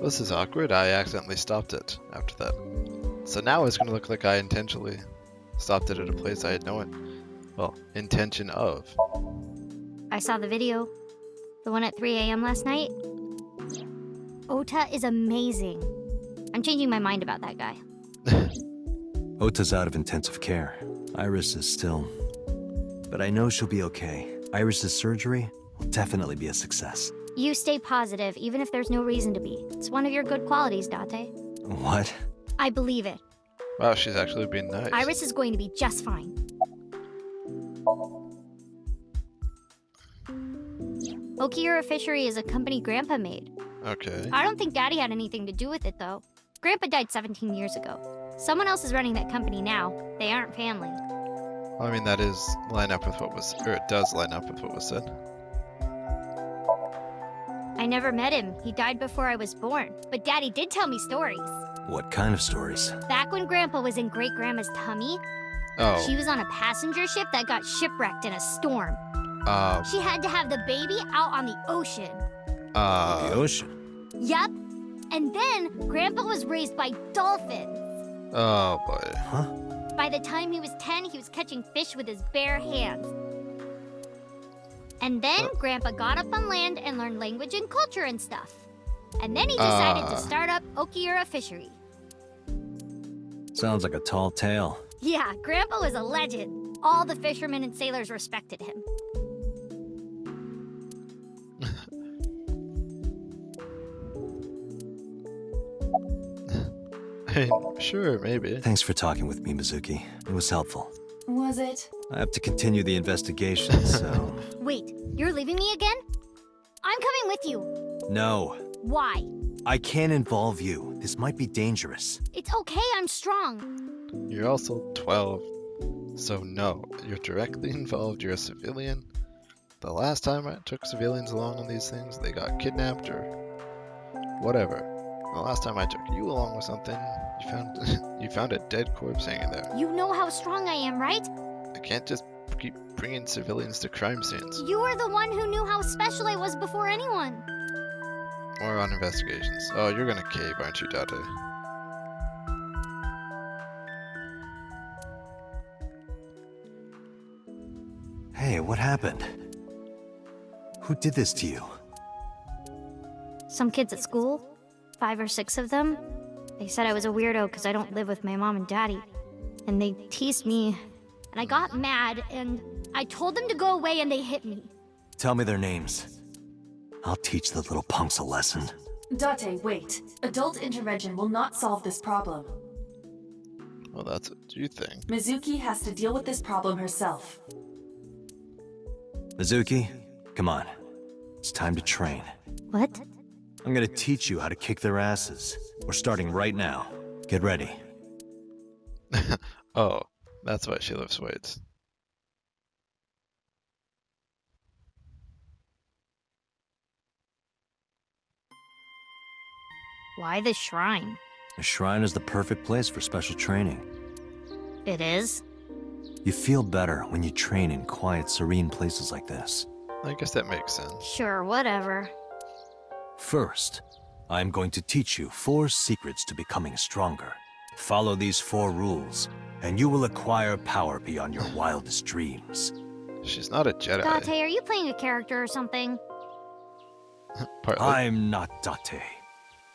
This is awkward. I accidentally stopped it after that. So now it's gonna look like I intentionally stopped it at a place I had intention of. I saw the video. The one at 3 a.m. last night. Ota is amazing. I'm changing my mind about that guy. Ota's out of intensive care. Iris is still... But I know she'll be okay. Iris's surgery will definitely be a success. You stay positive, even if there's no reason to be. It's one of your good qualities, Date. What? I believe it. Wow, she's actually being nice. Iris is going to be just fine. Okiura Fishery is a company Grandpa made. Okay. I don't think Daddy had anything to do with it, though. Grandpa died 17 years ago. Someone else is running that company now. They aren't family. Well, I mean, that is line up with what was, or it does line up with what was said. I never met him. He died before I was born. But Daddy did tell me stories. What kind of stories? Back when Grandpa was in Great-Grandma's tummy, Oh. she was on a passenger ship that got shipwrecked in a storm. Uh. She had to have the baby out on the ocean. The ocean? Yep. And then Grandpa was raised by dolphins. Oh boy. Huh? By the time he was 10, he was catching fish with his bare hands. And then Grandpa got up on land and learned language and culture and stuff. And then he decided to start up Okiura Fishery. Sounds like a tall tale. Yeah, Grandpa was a legend. All the fishermen and sailors respected him. Sure, maybe. Thanks for talking with me, Mizuki. It was helpful. Was it? I have to continue the investigation, so... Wait, you're leaving me again? I'm coming with you. No. Why? I can't involve you. This might be dangerous. It's okay, I'm strong. You're also 12. So no, you're directly involved. You're a civilian. The last time I took civilians along on these things, they got kidnapped or whatever. The last time I took you along with something, you found a dead corpse hanging there. You know how strong I am, right? I can't just keep bringing civilians to crime scenes You were the one who knew how special I was before anyone. or on investigations. Oh, you're gonna cave, aren't you, Date? Hey, what happened? Who did this to you? Some kids at school, 5 or 6 of them, they said I was a weirdo because I don't live with my mom and daddy. And they teased me, and I got mad, and I told them to go away, and they hit me. Tell me their names. I'll teach the little punks a lesson. Date, wait. Adult intervention will not solve this problem. Well, that's what you think. Mizuki has to deal with this problem herself. Mizuki, come on. It's time to train. What? I'm gonna teach you how to kick their asses. We're starting right now. Get ready. Oh, that's why she lifts weights. Why the shrine? The shrine is the perfect place for special training. It is? You feel better when you train in quiet, serene places like this. I guess that makes sense. Sure, whatever. First, I'm going to teach you 4 secrets to becoming stronger. Follow these 4 rules, and you will acquire power beyond your wildest dreams. She's not a Jedi. Date, are you playing a character or something? Partly. I'm not Date.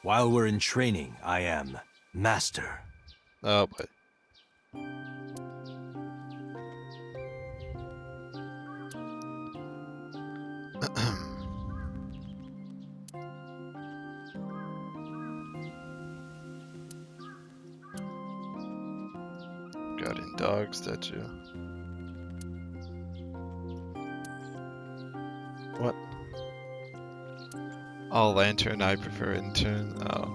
While we're in training, I am Master. Oh, but guardian dog statue. What? All lantern, I prefer intern. Oh.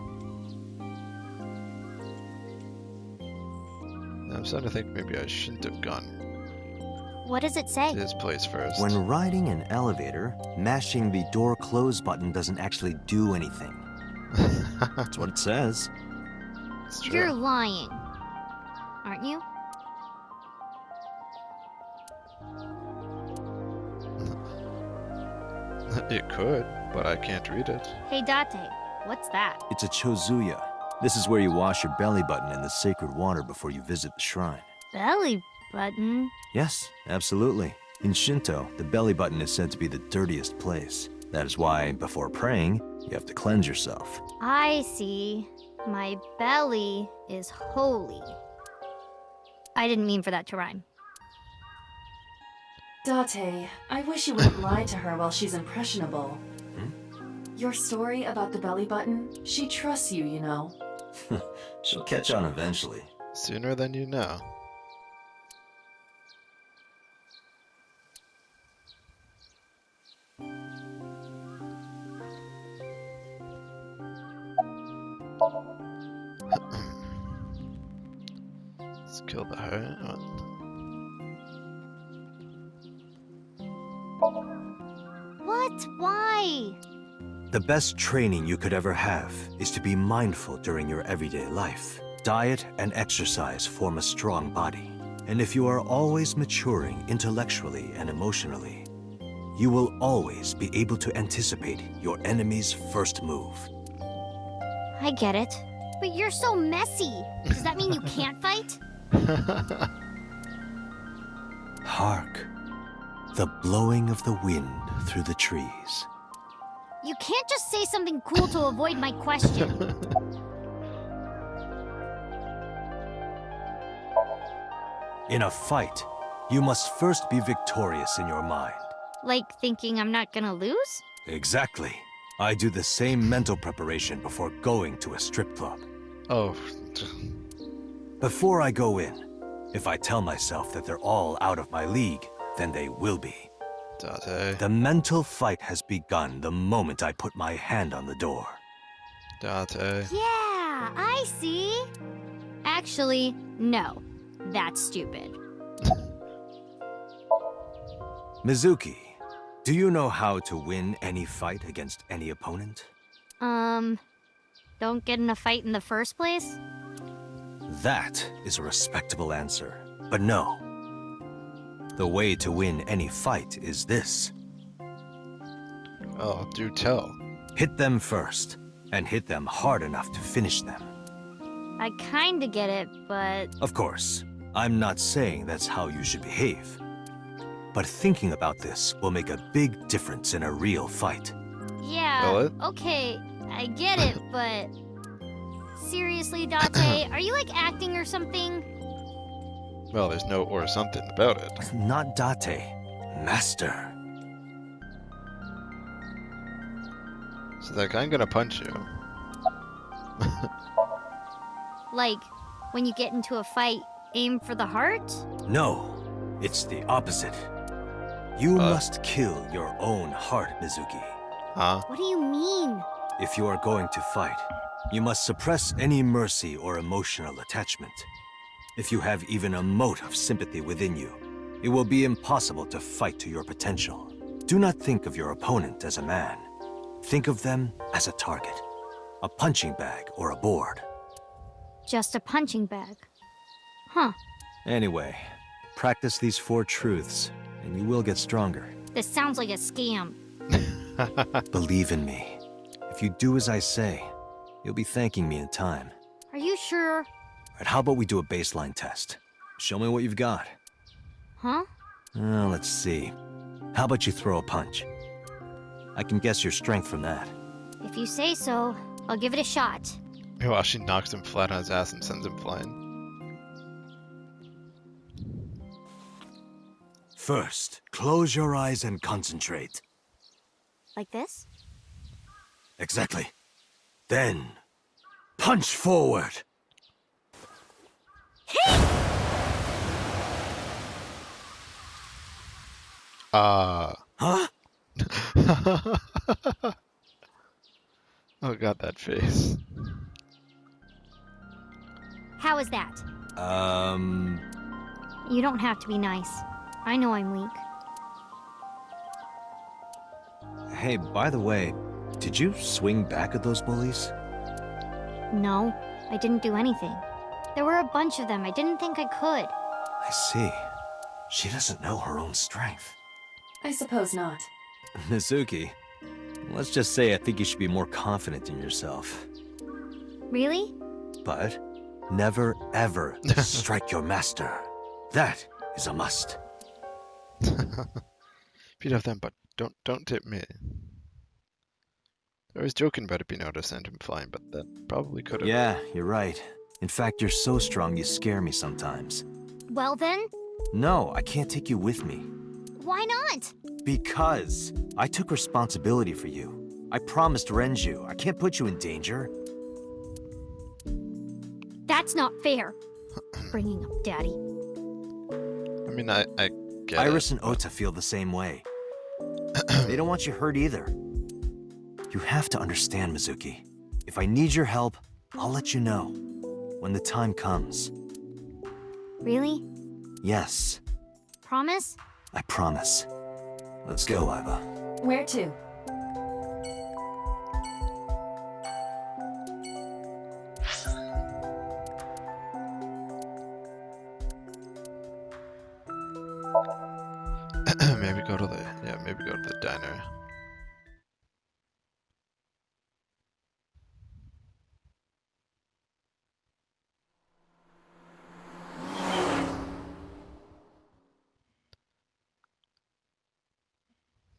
I'm starting to think maybe I shouldn't have gone What does it say? to his place first. When riding an elevator, mashing the door close button doesn't actually do anything. That's what it says. It's true. You're lying. Aren't you? It could, but I can't read it. Hey, Date. What's that? It's a chozuya. This is where you wash your belly button in the sacred water before you visit the shrine. Belly button? Yes, absolutely. In Shinto, the belly button is said to be the dirtiest place. That is why, before praying, you have to cleanse yourself. I see. My belly is holy. I didn't mean for that to rhyme. Date, I wish you wouldn't lie to her while she's impressionable. Your story about the belly button, she trusts you, you know. She'll catch on eventually. Sooner than you know. Let's kill the hurt. What? Why? The best training you could ever have is to be mindful during your everyday life. Diet and exercise form a strong body. And if you are always maturing intellectually and emotionally, you will always be able to anticipate your enemy's first move. I get it. But you're so messy. Does that mean you can't fight? Hark, the blowing of the wind through the trees. You can't just say something cool to avoid my question. In a fight, you must first be victorious in your mind. Like thinking I'm not gonna lose? Exactly. I do the same mental preparation before going to a strip club. Oh. Before I go in, if I tell myself that they're all out of my league, then they will be. Date. The mental fight has begun the moment I put my hand on the door. Date. Yeah, I see. Actually, no. That's stupid. Mizuki, do you know how to win any fight against any opponent? Don't get in a fight in the first place? That is a respectable answer. But no. The way to win any fight is this. Oh, do tell. Hit them first, and hit them hard enough to finish them. I kinda get it, but... Of course, I'm not saying that's how you should behave. But thinking about this will make a big difference in a real fight. Yeah, Will it? okay, I get it, but... Seriously, Date, are you like acting or something? Well, there's no or something about it. Not Date, Master. So like, I'm gonna punch you. Like, when you get into a fight, aim for the heart? No, it's the opposite. You must kill your own heart, Mizuki. Huh? What do you mean? If you are going to fight, you must suppress any mercy or emotional attachment. If you have even a mote of sympathy within you, it will be impossible to fight to your potential. Do not think of your opponent as a man. Think of them as a target, a punching bag or a board. Just a punching bag. Huh. Anyway, practice these 4 truths, and you will get stronger. This sounds like a scam. Believe in me. If you do as I say, you'll be thanking me in time. Are you sure? Alright, how about we do a baseline test? Show me what you've got. Huh? Let's see. How about you throw a punch? I can guess your strength from that. If you say so, I'll give it a shot. Meanwhile, she knocks him flat on his ass and sends him flying. First, close your eyes and concentrate. Like this? Exactly. Then, punch forward. Ah. Huh? Oh god, that face. How is that? You don't have to be nice. I know I'm weak. Hey, by the way, did you swing back at those bullies? No, I didn't do anything. There were a bunch of them. I didn't think I could. I see. She doesn't know her own strength. I suppose not. Mizuki, Let's just say I think you should be more confident in yourself. Really? But never ever strike your master. That is a must. Beat off them, but don't tip me. I was joking about it being able to send him flying, but that probably could have. Yeah, you're right. In fact, you're so strong you scare me sometimes. Well then, No, I can't take you with me. why not? Because I took responsibility for you. I promised Renju. I can't put you in danger. That's not fair. Bringing up Daddy. I mean, I get Iris it. and Ota feel the same way. They don't want you hurt either. You have to understand, Mizuki. If I need your help, I'll let you know. When the time comes. Really? Yes, Promise? I promise. Let's go, Iva. Where to? Maybe go to the diner.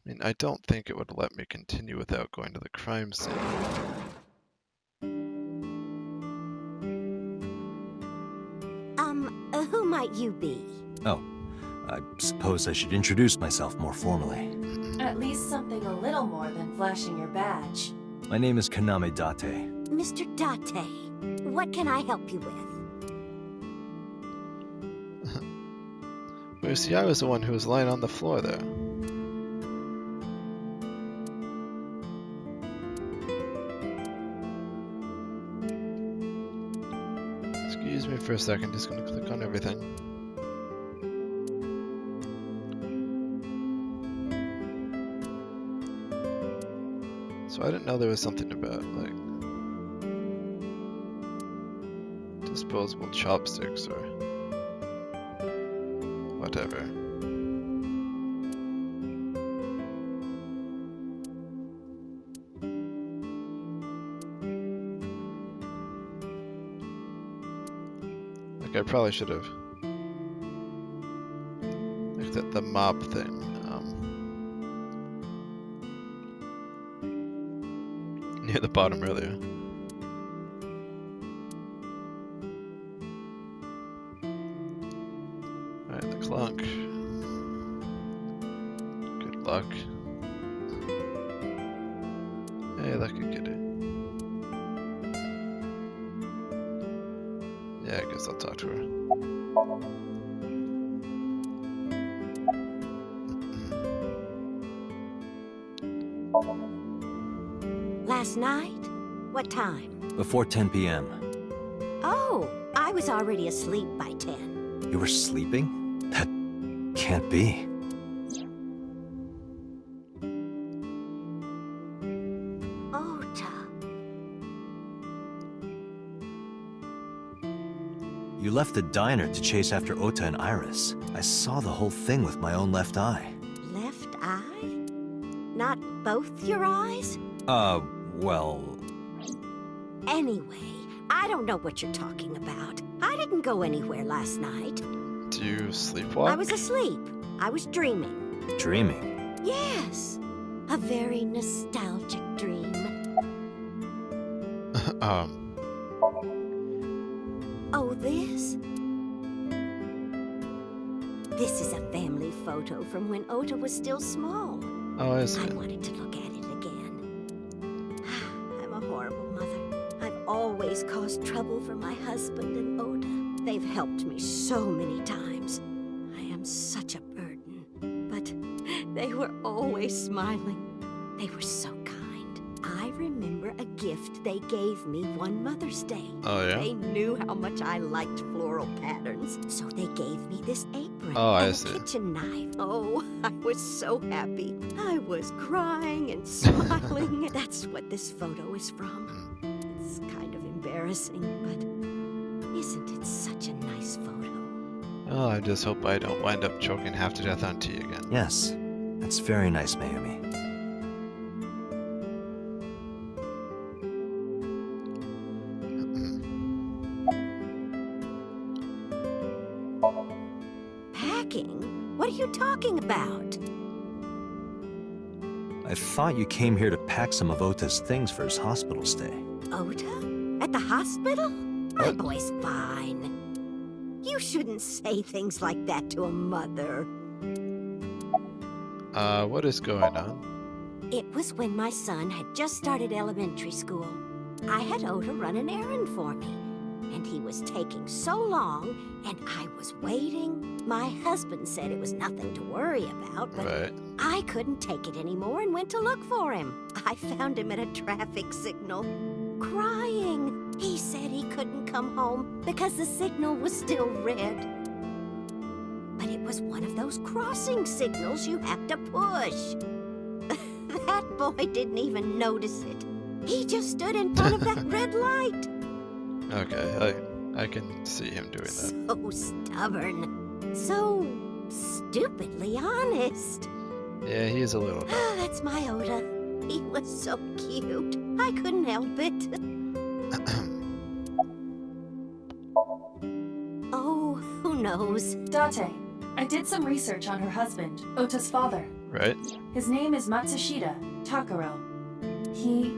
I mean, I don't think it would let me continue without going to the crime scene. Who might you be? Oh, I suppose I should introduce myself more formally. At least something a little more than flashing your badge. My name is Kaname Date. Mr. Date. What can I help you with? Well, you see, I was the one who was lying on the floor there. Excuse me for a second, just gonna click on everything. So I didn't know there was something about, like, disposable chopsticks or whatever. Like, I probably should have looked at the mop thing. Near the bottom earlier. Alright, the clunk. Good luck. Hey, that could get it. Yeah, I guess I'll talk to her. Last night? What time? Before 10 p.m. Oh, I was already asleep by 10. You were sleeping? That can't be. Ota. You left the diner to chase after Ota and Iris. I saw the whole thing with my own left eye. Left eye? Not both your eyes? Well... Anyway, I don't know what you're talking about. I didn't go anywhere last night. Do you sleepwalk? I was asleep. I was dreaming. dreaming. Yes. A very nostalgic dream. Oh, this? This is a family photo from when Ota was still small. Oh, I see. I wanted to look at it again. I'm a horrible mother. I've always caused trouble for my husband and Ota. They've helped me so many times. I am such a burden. But they were always smiling. They were so kind. I remember a gift they gave me one Mother's Day. Oh, yeah? They knew how much I liked floral patterns, so they gave me this apron Oh, I and see. a kitchen knife. Oh, I was so happy. I was crying and smiling. That's what this photo is from. It's kind of embarrassing, but isn't it such a nice photo? Oh, I just hope I don't wind up choking half to death on tea again. Yes, that's very nice, Mayumi. packing? What are you talking about? I thought you came here to pack some of Ota's things for his hospital stay. Ota? At the hospital? My What? boy's fine. You shouldn't say things like that to a mother. What is going on? It was when my son had just started elementary school. I had Ota run an errand for me, and he was taking so long, and I was waiting. My husband said it was nothing to worry about, but Right. I couldn't take it anymore and went to look for him. I found him at a traffic signal, crying. He said he couldn't come home because the signal was still red. But it was one of those crossing signals you have to push. That boy didn't even notice it. He just stood in front of that red light. Okay, I can see him doing that. So stubborn. So stupidly honest. Yeah, he is a little. Ah, that's my Ota. He was so cute. I couldn't help it. Oh, who knows? Date, I did some research on her husband, Ota's father. Right? His name is Matsushita Takaro. He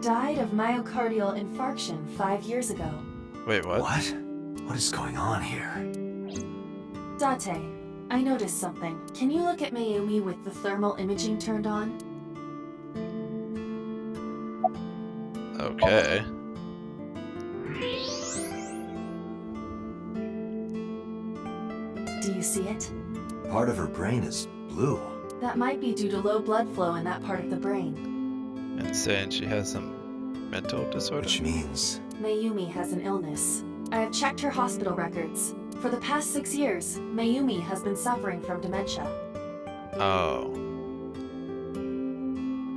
died of myocardial infarction 5 years ago. Wait, what? What? What is going on here? Date, I noticed something. Can you look at Mayumi with the thermal imaging turned on? Okay. Do you see it? Part of her brain is blue. That might be due to low blood flow in that part of the brain. And saying she has some mental disorder? Which means... Mayumi has an illness. I have checked her hospital records. For the past 6 years, Mayumi has been suffering from dementia. Oh.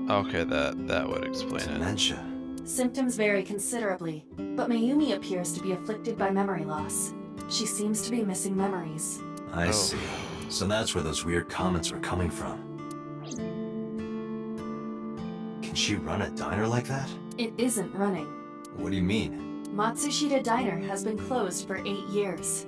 Okay, that would explain it. Dementia. Symptoms vary considerably, but Mayumi appears to be afflicted by memory loss. She seems to be missing memories. I Oh. see. So that's where those weird comments were coming from. Can she run a diner like that? It isn't running. What do you mean? Matsushita Diner has been closed for 8 years.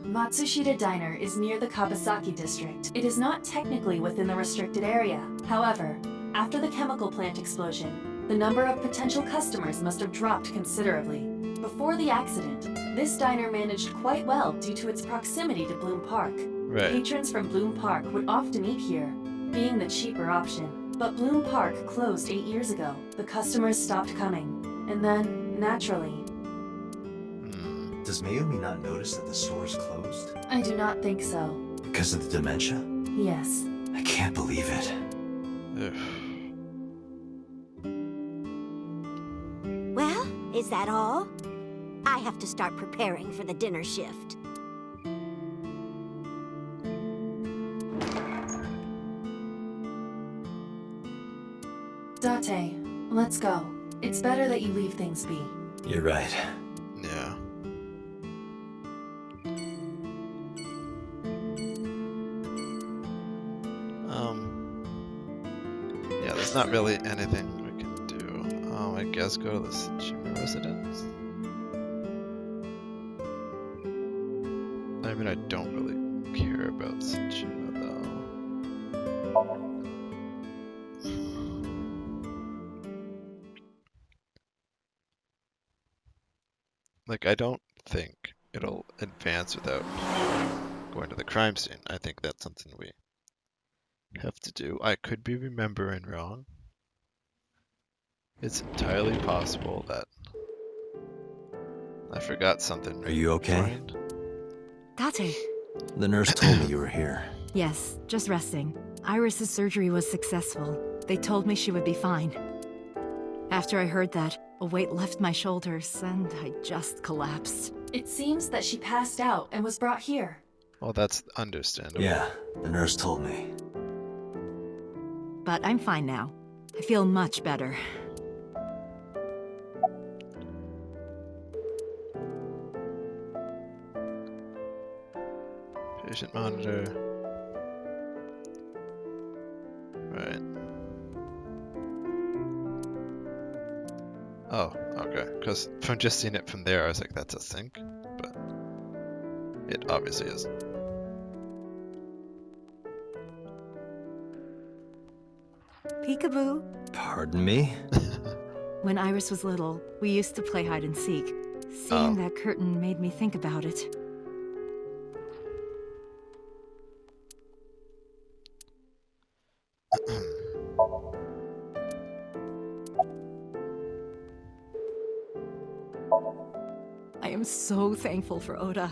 Matsushita Diner is near the Kabasaki district. It is not technically within the restricted area. However, after the chemical plant explosion, the number of potential customers must have dropped considerably. Before the accident, this diner managed quite well due to its proximity to Bloom Park. Right. Patrons from Bloom Park would often eat here, being the cheaper option. But Bloom Park closed 8 years ago. The customers stopped coming. And then, naturally, Hmm. Does Mayumi not notice that the store is closed? I do not think so. Because of the dementia? Yes. I can't believe it. Ugh. Well, is that all? I have to start preparing for the dinner shift. Date, let's go. It's better that you leave things be. You're right. Yeah. Yeah, there's not really anything we can do. I guess go to the Tsushima residence. I mean, I don't really care about Tsushima though. Like, I don't think it'll advance without going to the crime scene. I think that's something we have to do. I could be remembering wrong. It's entirely possible that I forgot something. Are you okay? important. Tate. The nurse told me you were here. Yes, just resting. Iris's surgery was successful. They told me she would be fine. After I heard that, a weight left my shoulders, and I just collapsed. It seems that she passed out and was brought here. Well, that's understandable. Yeah, the nurse told me. But I'm fine now. I feel much better. Patient monitor. Right. Oh, okay. Because from just seeing it from there, I was like, that's a sink. But it obviously isn't. Peekaboo. Pardon me? When Iris was little, we used to play hide and seek. Seeing that curtain made me think about it. I am so thankful for Oda.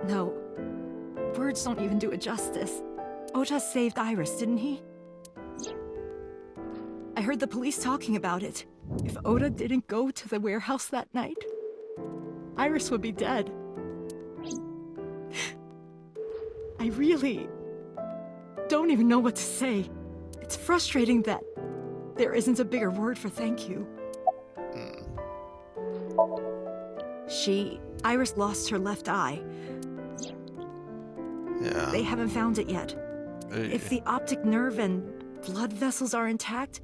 No, words don't even do it justice. Oda saved Iris, didn't he? I heard the police talking about it. If Oda didn't go to the warehouse that night, Iris would be dead. I really don't even know what to say. It's frustrating that there isn't a bigger word for thank you. Iris lost her left eye. Yeah. They haven't found it yet. If the optic nerve and blood vessels are intact,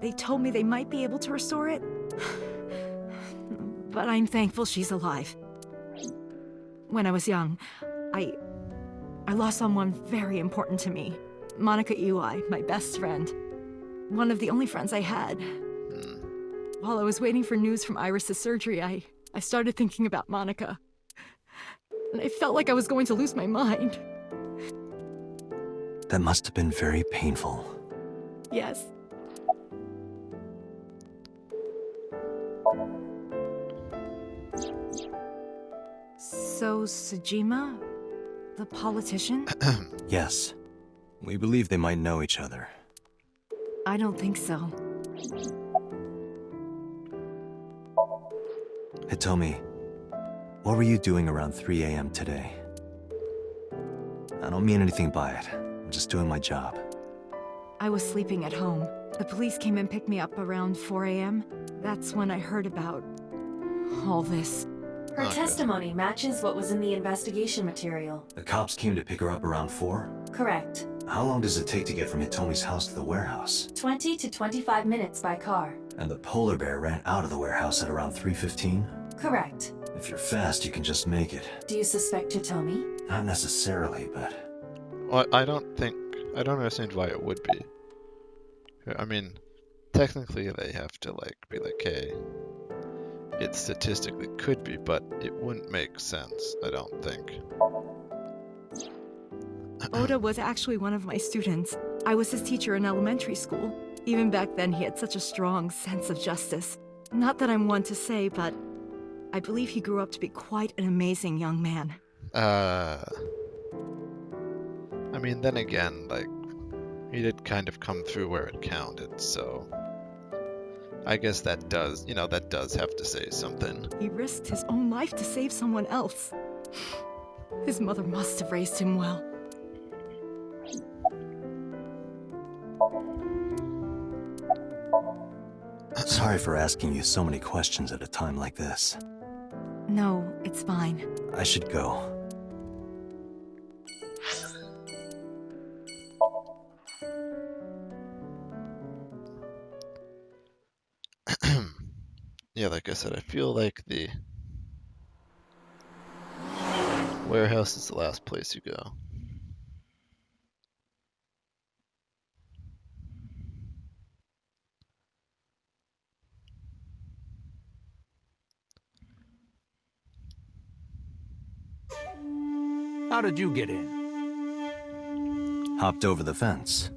they told me they might be able to restore it. But I'm thankful she's alive. When I was young, I lost someone very important to me. Monica Iwai, my best friend. One of the only friends I had. While I was waiting for news from Iris' surgery, I started thinking about Monica. And I felt like I was going to lose my mind. That must have been very painful. Yes. So, Sejima? The politician? Yes. We believe they might know each other. I don't think so. Hitomi, what were you doing around 3 a.m. today? I don't mean anything by it. I'm just doing my job. I was sleeping at home. The police came and picked me up around 4 a.m. That's when I heard about all this. Her testimony matches what was in the investigation material. The cops came to pick her up around 4? Correct. How long does it take to get from Hitomi's house to the warehouse? 20 to 25 minutes by car. And the polar bear ran out of the warehouse at around 3:15? Correct. If you're fast, you can just make it. Do you suspect Hitomi? Not necessarily, but... Well, I don't understand why it would be. I mean, technically they have to be like, hey, it statistically could be, but it wouldn't make sense, I don't think. Oda was actually one of my students. I was his teacher in elementary school. Even back then, he had such a strong sense of justice. Not that I'm one to say, but I believe he grew up to be quite an amazing young man. I mean, then again, he did kind of come through where it counted, so I guess that does have to say something. He risked his own life to save someone else. His mother must have raised him well. Sorry for asking you so many questions at a time like this. No, it's fine. I should go. Yeah, like I said, I feel like the warehouse is the last place you go. How did you get in? Hopped over the fence.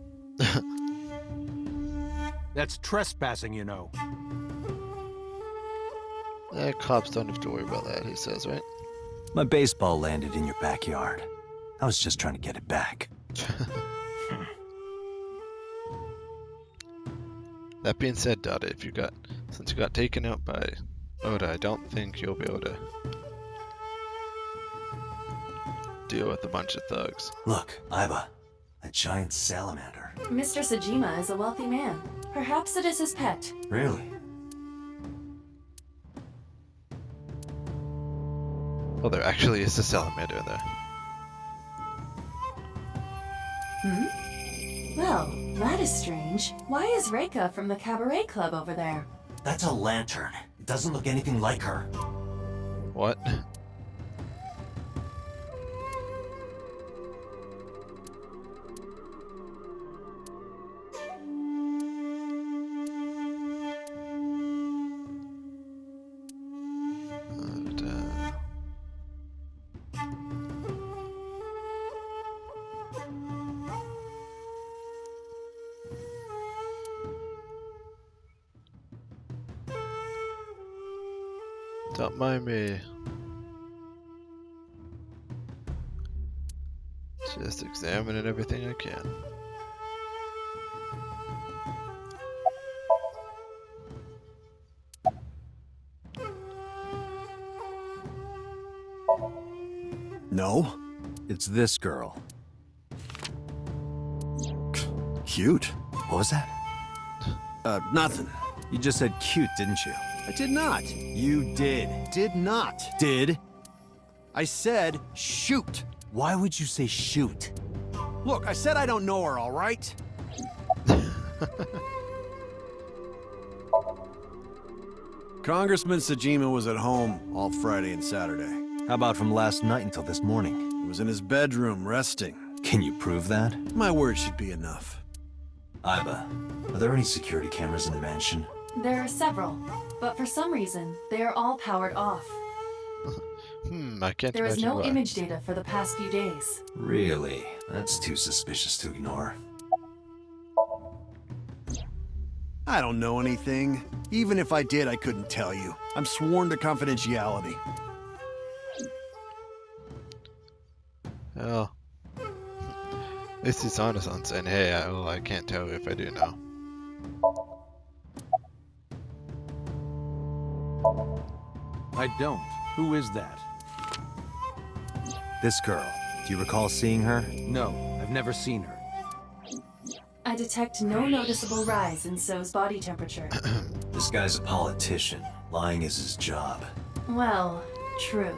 That's trespassing, you know. Cops don't have to worry about that, he says, right? My baseball landed in your backyard. I was just trying to get it back. That being said, Dada, since you got taken out by Oda, I don't think you'll be able to deal with a bunch of thugs. Look, Aiba, a giant salamander. Mr. Sejima is a wealthy man. Perhaps it is his pet. Really? Well, there actually is a salamander there. Well, that is strange. Why is Reika from the Cabaret Club over there? That's a lantern. It doesn't look anything like her. What? Don't mind me. Just examining everything I can. No? It's this girl. Cute. What was that? Nothing. You just said cute, didn't you? I did not. You did. Did not. Did? I said shoot. Why would you say shoot? Look, I said I don't know her, all right? Congressman Sajima was at home all Friday and Saturday. How about from last night until this morning? He was in his bedroom, resting. Can you prove that? My word should be enough. Iba, are there any security cameras in the mansion? There are several, but for some reason, they are all powered off. I can't There is imagine no why. image data for the past few days. Really? That's too suspicious to ignore. I don't know anything. Even if I did, I couldn't tell you. I'm sworn to confidentiality. Well, at least he's honest on saying, hey, I can't tell you if I do know. I don't. Who is that? This girl. Do you recall seeing her? No, I've never seen her. I detect no noticeable rise in So's body temperature. This guy's a politician. Lying is his job. Well, true.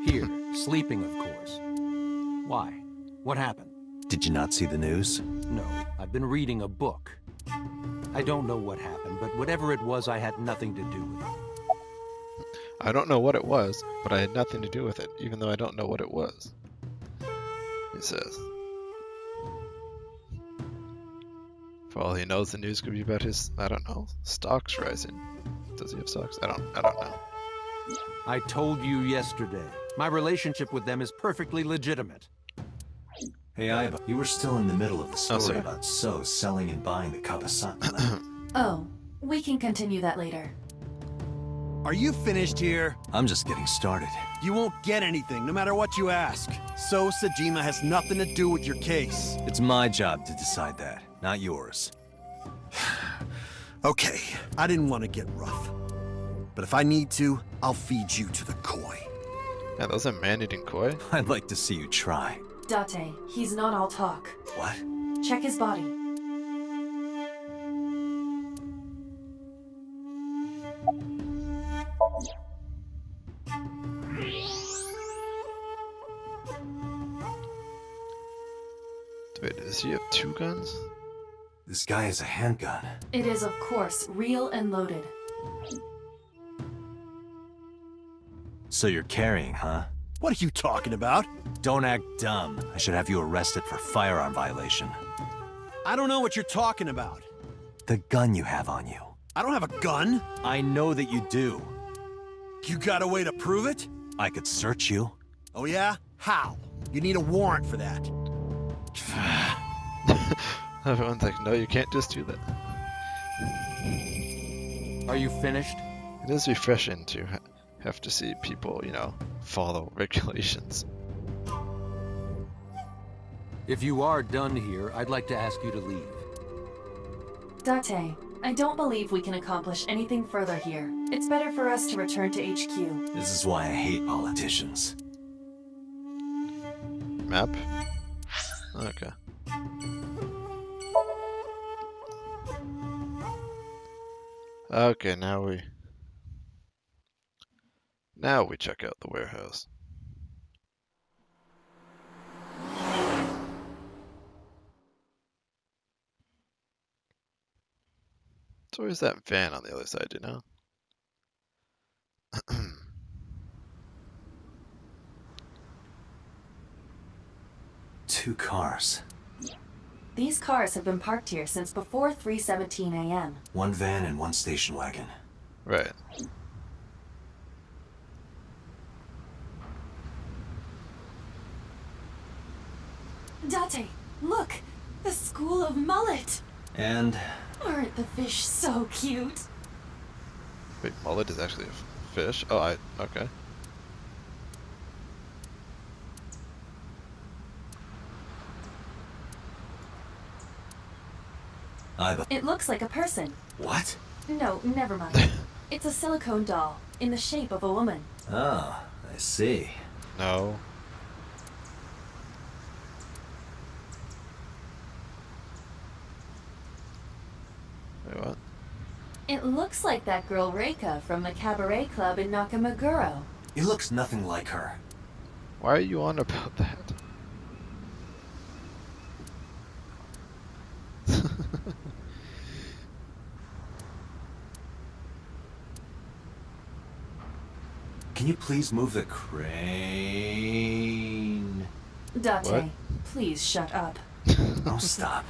Here, sleeping, of course. Why? What happened? Did you not see the news? No, I've been reading a book. I don't know what happened, but whatever it was, I had nothing to do with it. I don't know what it was, but I had nothing to do with it, even though I don't know what it was. He says. For all he knows, the news could be about his, I don't know, stocks rising. Does he have stocks? I don't know. I told you yesterday. My relationship with them is perfectly legitimate. Hey, Iba, you were still in the middle of the story sorry. about So selling and buying the Kawasaki land. Oh, we can continue that later. Are you finished here? I'm just getting started. You won't get anything, no matter what you ask. So Sajima has nothing to do with your case. It's my job to decide that, not yours. Okay, I didn't want to get rough. But if I need to, I'll feed you to the koi. Yeah, those are man-eating koi? I'd like to see you try. Date, he's not all talk. What? Check his body. Wait, does he have two guns? This guy has a handgun. It is, of course, real and loaded. So you're carrying, huh? What are you talking about? Don't act dumb. I should have you arrested for firearm violation. I don't know what you're talking about. The gun you have on you. I don't have a gun. I know that you do. You got a way to prove it? I could search you. Oh yeah? How? You need a warrant for that. Everyone's like, no, you can't just do that. Are you finished? It is refreshing to have to see people, follow regulations. If you are done here, I'd like to ask you to leave. Date, I don't believe we can accomplish anything further here. It's better for us to return to HQ. This is why I hate politicians. Map? Okay. Okay, now we check out the warehouse. So where's that van on the other side, do you know? Two cars. These cars have been parked here since before 3:17 a.m. One van and one station wagon. Right. Date, look! The School of Mullet! And Aren't the fish so cute? Wait, mullet is actually a fish? Oh, okay. It looks like a person. What? No, never mind. It's a silicone doll, in the shape of a woman. Oh, I see. No. Wait, what? It looks like that girl Reika from the cabaret club in Nakamaguro. He looks nothing like her. Why are you on about that? Can you please move the crane? Date, What? please shut up. Oh, stop.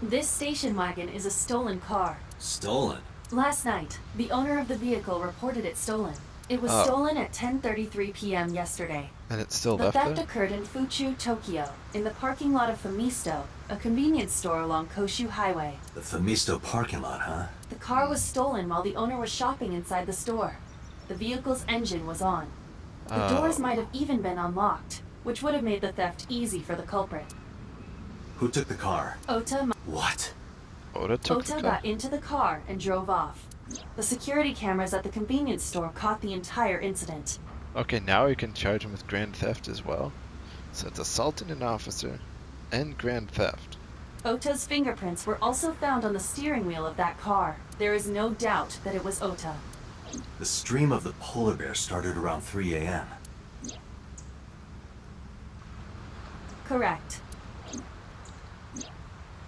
This station wagon is a stolen car. Stolen? Last night, the owner of the vehicle reported it stolen. It was Oh. stolen at 10:33 p.m. yesterday. And it's still The left theft there? occurred in Fuchu, Tokyo, in the parking lot of Famisto, a convenience store along Koshu Highway. The Famisto parking lot, huh? The car was stolen while the owner was shopping inside the store. The vehicle's engine was on. The doors might have even been unlocked, which would have made the theft easy for the culprit. Who took the car? What? Oda took the Ota car? got into the car and drove off. The security cameras at the convenience store caught the entire incident. Okay, now we can charge him with grand theft as well. So it's assaulting an officer and grand theft. Ota's fingerprints were also found on the steering wheel of that car. There is no doubt that it was Ota. The stream of the polar bear started around 3 a.m. Correct.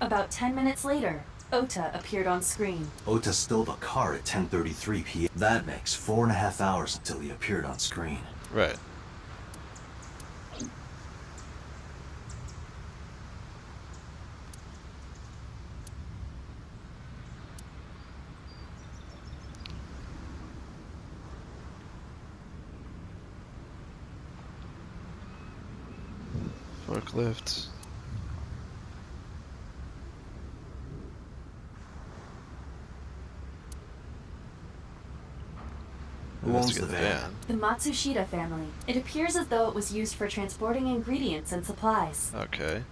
About 10 minutes later, Ota appeared on screen. Ota stole the car at 10:33 p.m. That makes 4.5 hours until he appeared on screen. Right. Forklift. Who owns Investigate the van? The Matsushita family. It appears as though it was used for transporting ingredients and supplies. Okay.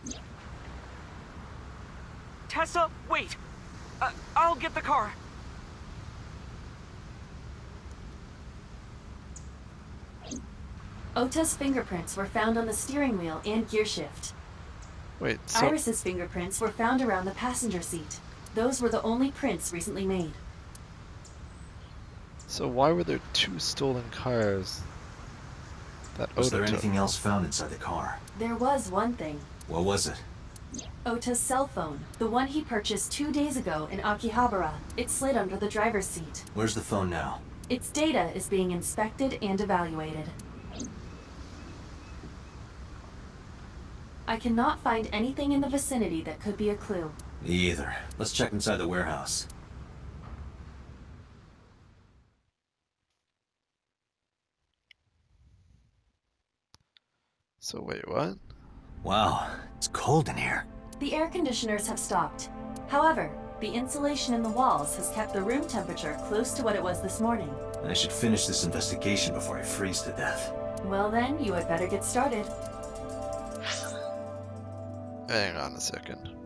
Tessa, wait! I'll get the car. Ota's fingerprints were found on the steering wheel and gearshift. Wait, so Iris's fingerprints were found around the passenger seat. Those were the only prints recently made. why were there two stolen cars that Was Oda there took? anything else found inside the car? There was one thing. What was it? Ota's cell phone, the one he purchased 2 days ago in Akihabara. It slid under the driver's seat. Where's the phone now? Its data is being inspected and evaluated. I cannot find anything in the vicinity that could be a clue. Me either. Let's check inside the warehouse. So wait, what? Wow, it's cold in here. The air conditioners have stopped. However, the insulation in the walls has kept the room temperature close to what it was this morning. I should finish this investigation before I freeze to death. Well then, you had better get started. Hang on a second.